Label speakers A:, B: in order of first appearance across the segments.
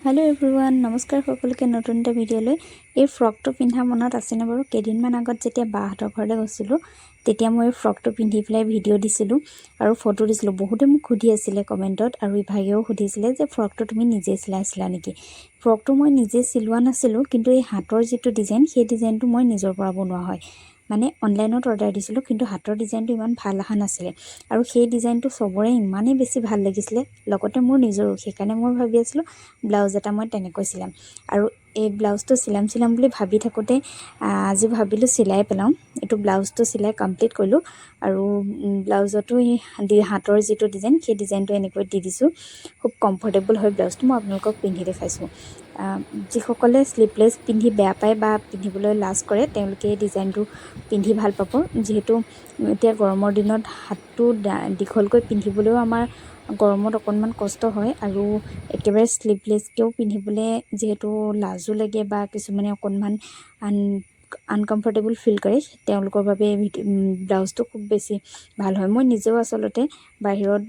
A: hello everyone नमस्कार सकलोके नतुन এটা ভিডিওলৈ এই ফ্ৰকটো পিন্ধা মনত আছে না বাৰু কেদিনমান আগত যেতিয়া বাহঁতৰ ঘৰলৈ গৈছিলো তেতিয়া মই ফ্ৰকটো পিন্ধি পেলাই ভিডিও দিছিলো আৰু ফটো দিছিলো বহুতে মোক খুদি আছিল কমেন্টত আৰু ইভাগেও খুদিছিল যে ফ্ৰকটো তুমি নিজে চিলাইছিলা নেকি ফ্ৰকটো মই নিজে চিলোৱা নাছিলো কিন্তু এই হাতৰ যেটো ডিজাইন সেই ডিজাইনটো মই নিজৰ পৰা বনোৱা হয় মানে অনলাইনত অৰ্ডাৰ দিছিলো কিন্তু হাতৰ ডিজাইনটো ইমান ভাল আহা নাছিল আৰু সেই ডিজাইনটো সবৰে ইমানেই বেছি ভাল লাগিছিল লগতে মোৰ নিজৰ সেইকাৰণে মই ভাবি আছিলো ব্লাউজ এটা মই তেনেকৈ চিলাম আৰু এই ব্লাউজটো চিলাম বুলি ভাবি থাকোতে আজি ভাবিলো চিলাই পেলাম এটো ব্লাউজটো চিলাই কমপ্লিট কৰিলো আৰু ব্লাউজটো হাতৰ যেটো ডিজাইন সেই ডিজাইনটো এনেকৈ দি দিছো খুব কমফৰ্টেবল হয় ব্লাউজটো মই আপোনালোকক পিন্ধি দেখাইছো যিসকলে স্লিপলেছ পিন্ধি বেয়া পায় বা পিন্ধিবলৈ লাজ কৰে তেওঁলোকে এই ডিজাইনটো পিন্ধি ভাল পাব যেহেতু এতিয়া গৰমৰ দিনত হাতটো দীঘলকৈ পিন্ধিবলৈও আমাৰ গৰমত অকনমান কষ্ট হয় আৰু একেবাৰে স্লিপলেছকেও পিন্ধিবলৈ যেহেতু লাজু লাগে বা কিছুমানে অকনমান আনকমফৰ্টেবল ফিল কৰে তেওঁলোকৰ বাবে ব্লাউজটো খুব বেছি ভাল হয় মই নিজেও আসলতে বাহিৰত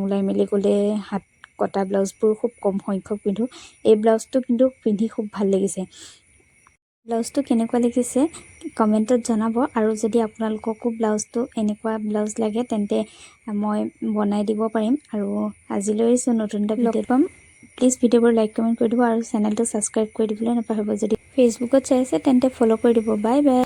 A: উলাই মেলি গলে হাত কটা ব্লাউজবোৰ খুব কম সংখ্যক পিন্ধো এই ব্লাউজটো কিন্তু পিন্ধি খুব ভাল লাগিছে ব্লাউজটো কেনেকুৱা লাগিছে কমেন্টত জনাব আৰু যদি আপোনালোককো ব্লাউজটো এনেকুৱা ব্লাউজ লাগে তেন্তে মই বনাই দিব পাৰিম আৰু আজিলৈ নতুন এটা ভিডিও পাম প্লিজ ভিডিওবোৰ লাইক কমেন্ট কৰি দিব আৰু চেনেলটো সাবস্ক্ৰাইব কৰি দিবলৈ নাপাহৰিব যদি ফেসবুকত চাই আছে তেন্তে ফলো কৰি দিব বাই বাই